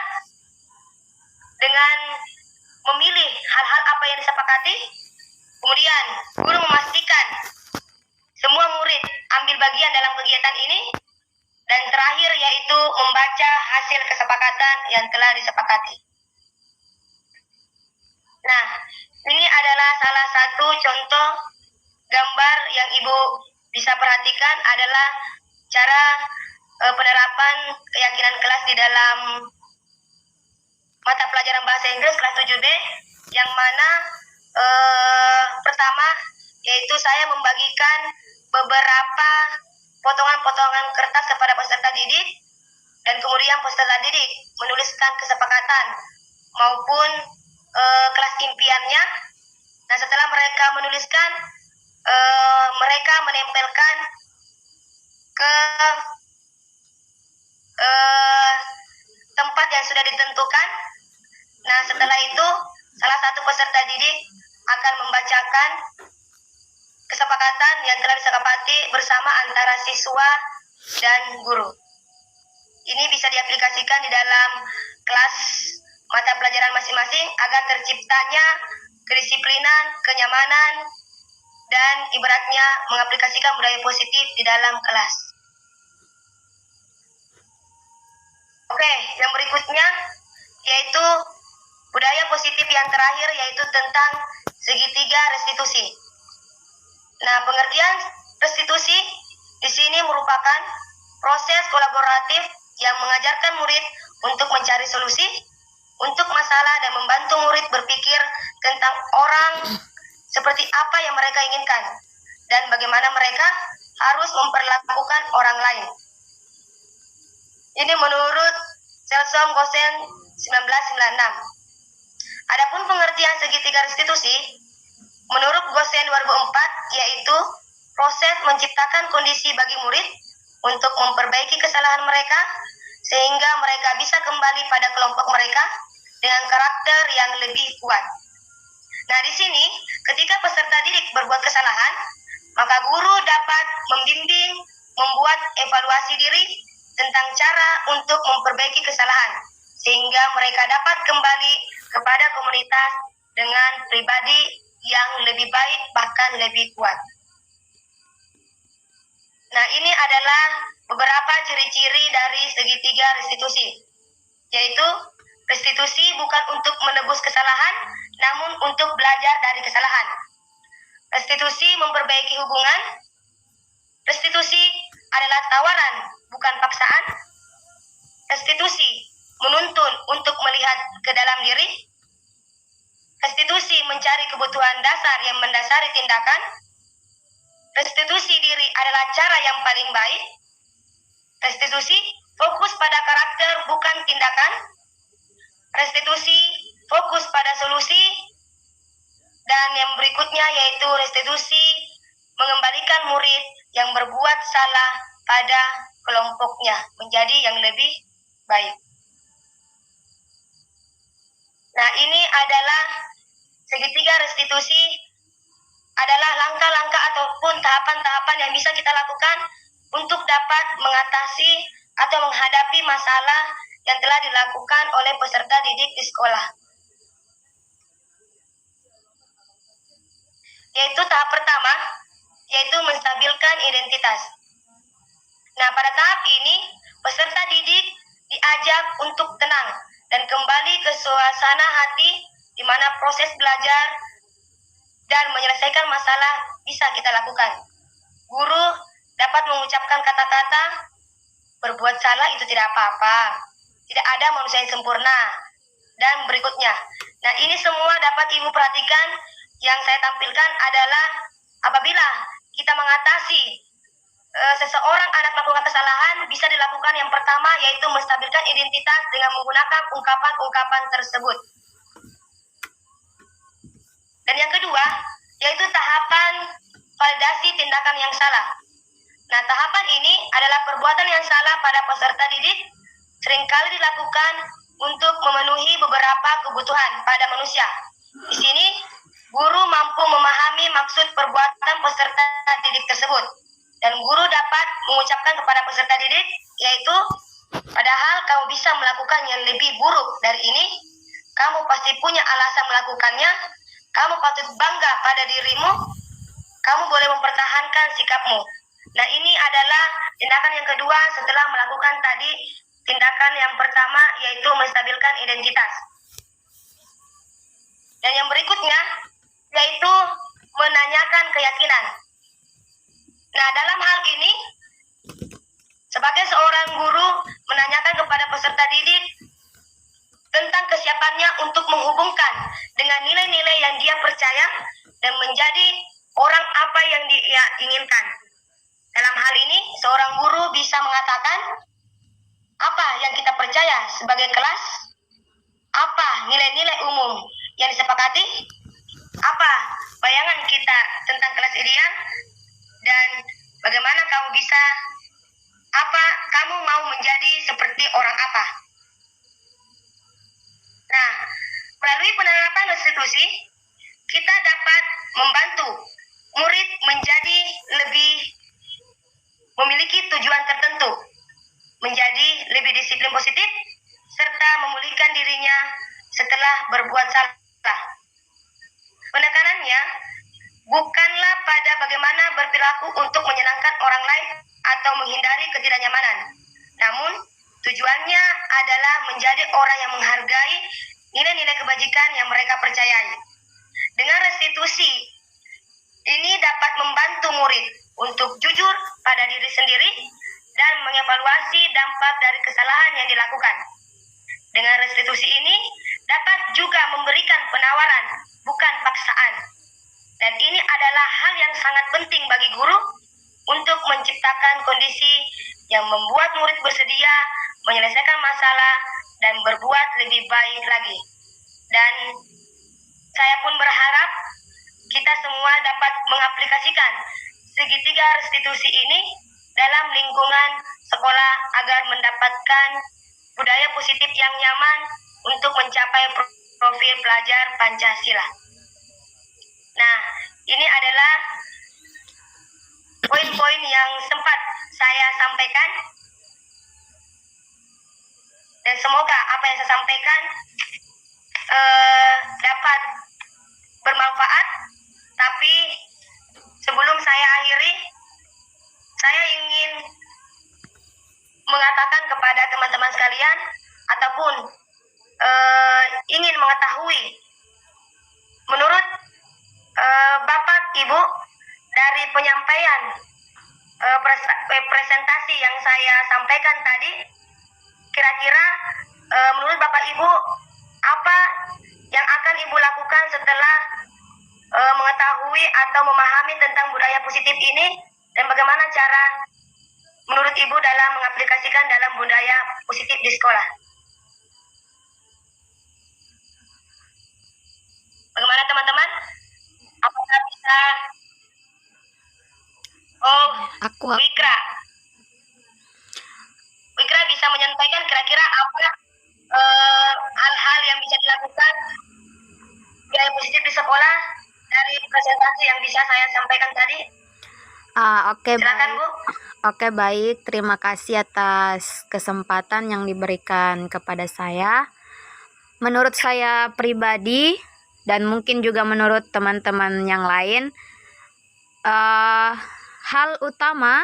dengan memilih hal-hal apa yang disepakati. Kemudian guru memastikan semua murid ambil bagian dalam kegiatan ini. Dan terakhir yaitu membaca hasil kesepakatan yang telah disepakati. Nah, ini adalah salah satu contoh gambar yang Ibu bisa perhatikan adalah cara penerapan keyakinan kelas di dalam mata pelajaran bahasa Inggris kelas 7D, yang mana pertama yaitu saya membagikan beberapa potongan-potongan kertas kepada peserta didik, dan kemudian peserta didik menuliskan kesepakatan maupun kelas impiannya. Nah, setelah mereka menuliskan, mereka menempelkan ke tempat yang sudah ditentukan. Nah, setelah itu salah satu peserta didik akan membacakan kesepakatan yang telah disepakati bersama antara siswa dan guru. Ini bisa diaplikasikan di dalam kelas mata pelajaran masing-masing agar terciptanya kedisiplinan, kenyamanan, dan ibaratnya mengaplikasikan budaya positif di dalam kelas. Oke, yang berikutnya yaitu budaya positif yang terakhir, yaitu tentang segitiga restitusi. Nah, pengertian restitusi di sini merupakan proses kolaboratif yang mengajarkan murid untuk mencari solusi untuk masalah dan membantu murid berpikir tentang orang seperti apa yang mereka inginkan dan bagaimana mereka harus memperlakukan orang lain. Ini menurut Selsom Gosen 1996. Adapun pengertian segitiga restitusi menurut Gosen 2004 yaitu proses menciptakan kondisi bagi murid untuk memperbaiki kesalahan mereka sehingga mereka bisa kembali pada kelompok mereka dengan karakter yang lebih kuat. Nah, di sini ketika peserta didik berbuat kesalahan, maka guru dapat membimbing, membuat evaluasi diri tentang cara untuk memperbaiki kesalahan sehingga mereka dapat kembali kepada komunitas dengan pribadi yang lebih baik, bahkan lebih kuat. Nah, ini adalah beberapa ciri-ciri dari segitiga restitusi, yaitu restitusi bukan untuk menebus kesalahan, namun untuk belajar dari kesalahan. Restitusi memperbaiki hubungan. Restitusi adalah tawaran, bukan paksaan. Restitusi menuntun untuk melihat ke dalam diri. Restitusi mencari kebutuhan dasar yang mendasari tindakan. Restitusi diri adalah cara yang paling baik. Restitusi fokus pada karakter bukan tindakan. Restitusi fokus pada solusi. Dan yang berikutnya yaitu restitusi mengembalikan murid yang berbuat salah pada kelompoknya menjadi yang lebih baik. Nah, ini adalah segitiga restitusi, adalah langkah-langkah ataupun tahapan-tahapan yang bisa kita lakukan untuk dapat mengatasi atau menghadapi masalah yang telah dilakukan oleh peserta didik di sekolah. Yaitu tahap pertama, yaitu menstabilkan identitas. Nah, pada tahap ini, peserta didik diajak untuk tenang dan kembali ke suasana hati di mana proses belajar dan menyelesaikan masalah bisa kita lakukan. Guru dapat mengucapkan kata-kata, berbuat salah itu tidak apa-apa, tidak ada manusia yang sempurna, dan berikutnya. Nah, ini semua dapat Ibu perhatikan. Yang saya tampilkan adalah apabila kita mengatasi seseorang anak melakukan kesalahan, bisa dilakukan yang pertama yaitu menstabilkan identitas dengan menggunakan ungkapan-ungkapan tersebut. Dan yang kedua yaitu tahapan validasi tindakan yang salah. Nah, tahapan ini adalah perbuatan yang salah pada peserta didik seringkali dilakukan untuk memenuhi beberapa kebutuhan pada manusia. Di sini, guru mampu memahami maksud perbuatan peserta didik tersebut. Dan guru dapat mengucapkan kepada peserta didik, yaitu, padahal kamu bisa melakukan yang lebih buruk dari ini, kamu pasti punya alasan melakukannya, kamu patut bangga pada dirimu, kamu boleh mempertahankan sikapmu. Nah, ini adalah tindakan yang kedua setelah melakukan tadi tindakan yang pertama, yaitu menstabilkan identitas. Dan yang berikutnya, yaitu menanyakan keyakinan. Nah, dalam hal ini, sebagai seorang guru menanyakan kepada peserta didik tentang kesiapannya untuk menghubungkan dengan nilai-nilai yang dia percaya dan menjadi orang apa yang dia inginkan. Dalam hal ini, seorang guru bisa mengatakan apa yang kita percaya sebagai kelas, apa nilai-nilai umum yang disepakati, apa bayangan kita tentang kelas ideal, dan bagaimana kamu bisa, apa kamu mau menjadi seperti orang apa. Nah, melalui penerapan restitusi, kita dapat membantu murid menjadi lebih memiliki tujuan tertentu, menjadi lebih disiplin positif, serta memulihkan dirinya setelah berbuat salah. Penekanannya bukanlah pada bagaimana berperilaku untuk menyenangkan orang lain atau menghindari ketidaknyamanan. Namun, tujuannya adalah menjadi orang yang menghargai nilai-nilai kebajikan yang mereka percayai. Dengan restitusi, ini dapat membantu murid untuk jujur pada diri sendiri dan mengevaluasi dampak dari kesalahan yang dilakukan. Dengan restitusi ini, dapat juga memberikan penawaran, bukan paksaan. Dan ini adalah hal yang sangat penting bagi guru untuk menciptakan kondisi yang membuat murid bersedia menyelesaikan masalah dan berbuat lebih baik lagi. Dan saya pun berharap kita semua dapat mengaplikasikan segitiga restitusi ini dalam lingkungan sekolah agar mendapatkan budaya positif yang nyaman untuk mencapai profil pelajar Pancasila. Nah, ini adalah poin-poin yang sempat saya sampaikan. Dan semoga apa yang saya sampaikan dapat bermanfaat. Tapi sebelum saya akhiri, saya ingin mengatakan kepada teman-teman sekalian ataupun ingin mengetahui menurut Bapak Ibu dari penyampaian presentasi yang saya sampaikan tadi, kira-kira menurut Bapak Ibu apa yang akan Ibu lakukan setelah mengetahui atau memahami tentang budaya positif ini, dan bagaimana cara menurut Ibu dalam mengaplikasikan dalam budaya positif di sekolah? Bagaimana teman-teman? Apakah bisa? Aku Wikra bisa menyampaikan kira-kira apa hal-hal yang bisa dilakukan budaya positif di sekolah dari presentasi yang bisa saya sampaikan tadi? Oke, Silakan, baik. Bu. Oke, baik. Terima kasih atas kesempatan yang diberikan kepada saya. Menurut saya pribadi dan mungkin juga menurut teman-teman yang lain, hal utama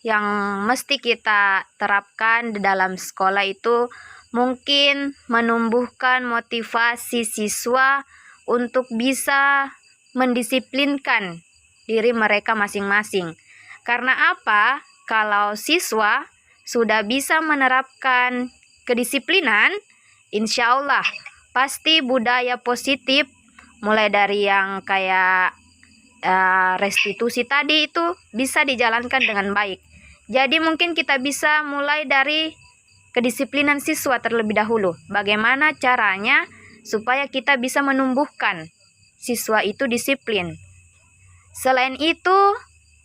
yang mesti kita terapkan di dalam sekolah itu mungkin menumbuhkan motivasi siswa untuk bisa mendisiplinkan diri mereka masing-masing. Karena apa? Kalau siswa sudah bisa menerapkan kedisiplinan, insya Allah pasti budaya positif mulai dari yang kayak restitusi tadi itu bisa dijalankan dengan baik. Jadi mungkin kita bisa mulai dari kedisiplinan siswa terlebih dahulu. Bagaimana caranya supaya kita bisa menumbuhkan siswa itu disiplin. Selain itu,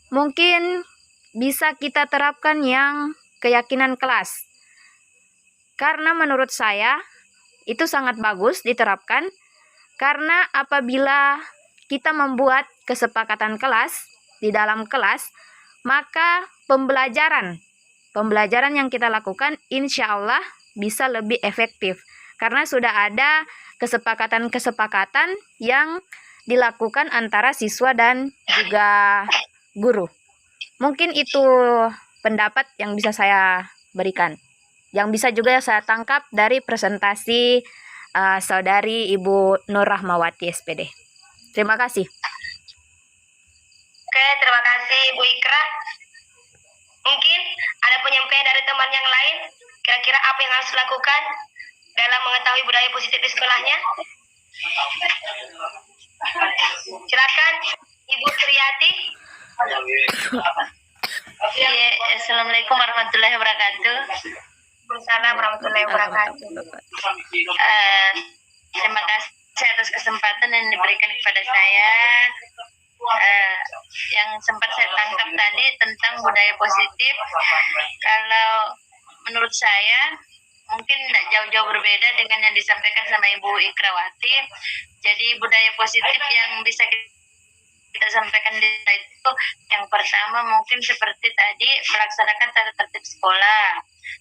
mungkin bisa kita terapkan yang keyakinan kelas. Karena menurut saya itu sangat bagus diterapkan, karena apabila kita membuat kesepakatan kelas di dalam kelas, maka pembelajaran yang kita lakukan insya Allah bisa lebih efektif. Karena sudah ada kesepakatan-kesepakatan yang dilakukan antara siswa dan juga guru. Mungkin itu pendapat yang bisa saya berikan. Yang bisa juga saya tangkap dari presentasi saudari Ibu Nur Rahmawati SPD. Terima kasih. Oke, terima kasih Bu Ikra. Mungkin ada penyampaian dari teman yang lain, kira-kira apa yang harus dilakukan dalam mengetahui budaya positif di sekolahnya? Silakan Ibu Triati. Assalamualaikum warahmatullahi wabarakatuh. Waalaikumsalam warahmatullahi wabarakatuh. Terima kasih atas kesempatan yang diberikan kepada saya. Yang sempat saya tangkap tadi tentang budaya positif, kalau menurut saya mungkin tidak jauh-jauh berbeda dengan yang disampaikan sama Ibu Ikrawati. Jadi budaya positif yang bisa kita sampaikan di itu, yang pertama mungkin seperti tadi melaksanakan tata tertib sekolah,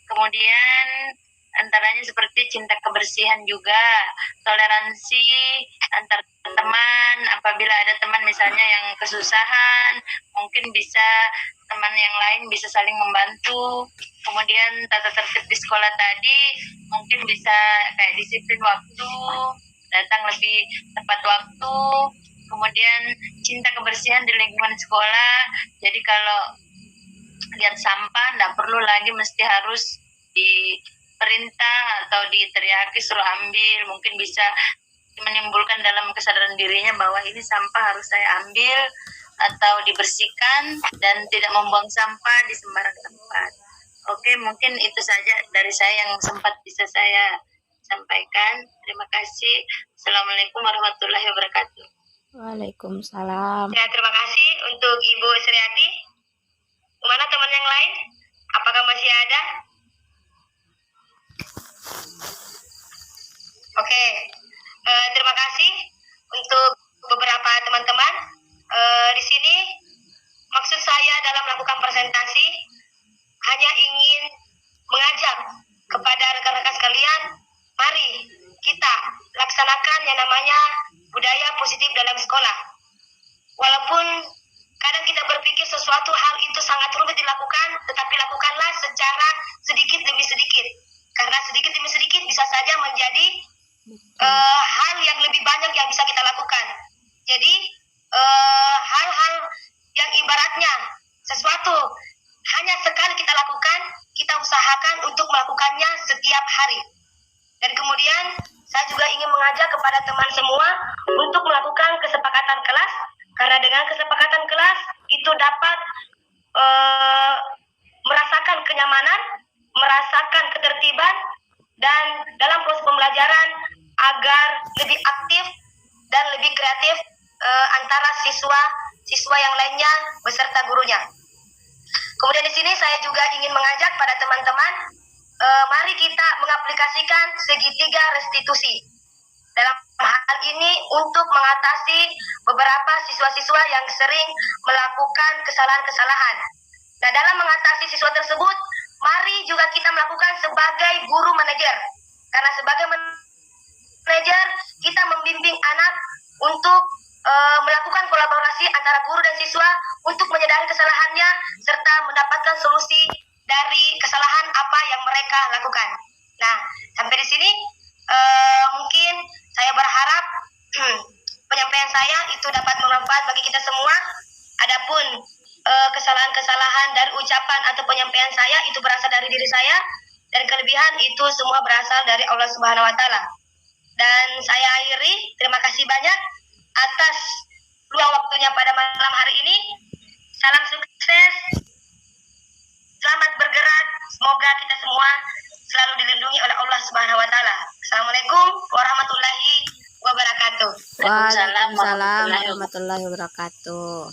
kemudian antaranya seperti cinta kebersihan juga, toleransi antar teman. Apabila ada teman misalnya yang kesusahan, mungkin bisa teman yang lain bisa saling membantu. Kemudian tata tertib di sekolah tadi mungkin bisa kayak disiplin waktu, datang lebih tepat waktu. Kemudian cinta kebersihan di lingkungan sekolah. Jadi kalau lihat sampah tidak perlu lagi mesti harus diperintah atau diteriaki suruh ambil. Mungkin bisa menimbulkan dalam kesadaran dirinya bahwa ini sampah harus saya ambil atau dibersihkan dan tidak membuang sampah di sembarang tempat. Oke, mungkin itu saja dari saya yang sempat bisa saya sampaikan. Terima kasih. Assalamualaikum warahmatullahi wabarakatuh. Waalaikumsalam. Ya, terima kasih untuk Ibu Sriati. Mana teman yang lain? Apakah masih ada? Oke, terima kasih untuk beberapa teman-teman. Di sini maksud saya dalam melakukan presentasi hanya ingin mengajak kepada rekan-rekan sekalian, mari kita laksanakan yang namanya budaya positif dalam sekolah. Walaupun kadang kita berpikir sesuatu hal itu sangat rumit dilakukan, tetapi lakukanlah secara sedikit demi sedikit. Karena sedikit demi sedikit bisa saja menjadi hal yang lebih banyak yang bisa kita lakukan. Jadi hal-hal yang ibaratnya sesuatu hanya sekali kita lakukan, kita usahakan untuk melakukannya setiap hari. Dan kemudian saya juga ingin mengajak kepada teman semua untuk melakukan kesepakatan kelas, karena dengan kesepakatan kelas itu dapat merasakan kenyamanan, merasakan ketertiban, dan dalam proses pembelajaran agar lebih aktif dan lebih kreatif antara siswa yang lainnya beserta gurunya. Kemudian di sini saya juga ingin mengajak pada teman-teman, mari kita mengaplikasikan segitiga restitusi dalam hal ini untuk mengatasi beberapa siswa-siswa yang sering melakukan kesalahan-kesalahan. Nah, dalam mengatasi siswa tersebut, mari juga kita melakukan sebagai guru manajer. Karena sebagai manajer, kita membimbing anak untuk melakukan kolaborasi antara guru dan siswa untuk menyadari kesalahannya serta mendapatkan solusi dari kesalahan apa yang mereka lakukan. Nah, sampai di sini mungkin saya berharap penyampaian saya itu dapat bermanfaat bagi kita semua. Adapun kesalahan-kesalahan dari ucapan atau penyampaian saya itu berasal dari diri saya, dan kelebihan itu semua berasal dari Allah Subhanahu wa taala. Dan saya akhiri, terima kasih banyak atas luang waktunya pada malam hari ini. Salam sukses, selamat bergerak, semoga kita semua selalu dilindungi oleh Allah Subhanahu wa taala. Assalamualaikum warahmatullahi wabarakatuh. Waalaikumsalam warahmatullahi wabarakatuh.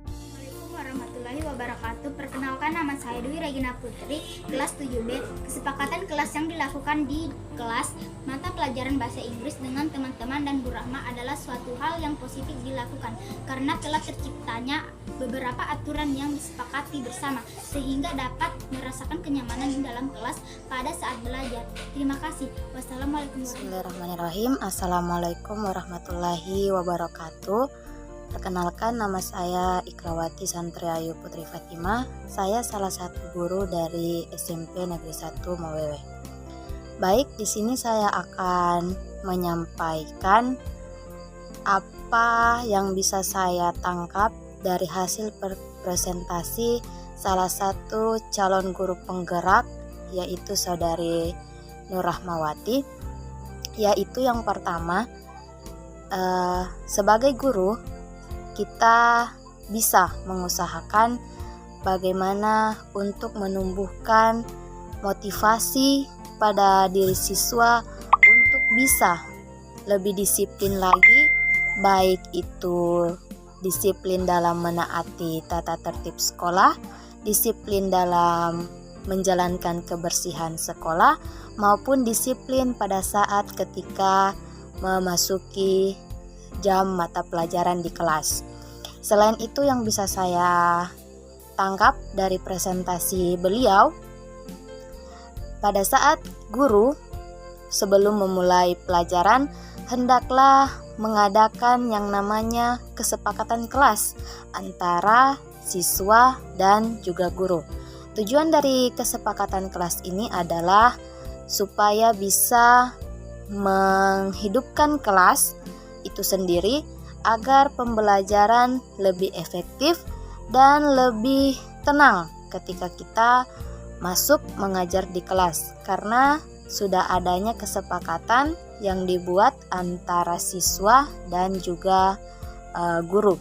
Assalamualaikum warahmatullahi wabarakatuh. Perkenalkan, nama saya Dwi Regina Putri, kelas 7B. Kesepakatan kelas yang dilakukan di kelas mata pelajaran bahasa Inggris dengan teman-teman dan Bu Rahma adalah suatu hal yang positif dilakukan karena telah terciptanya beberapa aturan yang disepakati bersama sehingga dapat merasakan kenyamanan di dalam kelas pada saat belajar. Terima kasih. Wassalamualaikum warahmatullahi Bismillahirrahmanirrahim. Assalamualaikum warahmatullahi wabarakatuh. Perkenalkan, nama saya Ikrawati Santri Ayu Putri Fatimah. Saya salah satu guru dari SMP Negeri 1 Mawewe. Baik, di sini saya akan menyampaikan apa yang bisa saya tangkap dari hasil presentasi salah satu calon guru penggerak, yaitu saudari Nur Rahmawati. Yaitu yang pertama, sebagai guru kita bisa mengusahakan bagaimana untuk menumbuhkan motivasi pada diri siswa untuk bisa lebih disiplin lagi, baik itu disiplin dalam menaati tata tertib sekolah, disiplin dalam menjalankan kebersihan sekolah, maupun disiplin pada saat ketika memasuki jam mata pelajaran di kelas. Selain itu, yang bisa saya tangkap dari presentasi beliau, pada saat guru sebelum memulai pelajaran hendaklah mengadakan yang namanya kesepakatan kelas antara siswa dan juga guru. Tujuan dari kesepakatan kelas ini adalah supaya bisa menghidupkan kelas itu sendiri agar pembelajaran lebih efektif dan lebih tenang ketika kita masuk mengajar di kelas, karena sudah adanya kesepakatan yang dibuat antara siswa dan juga guru.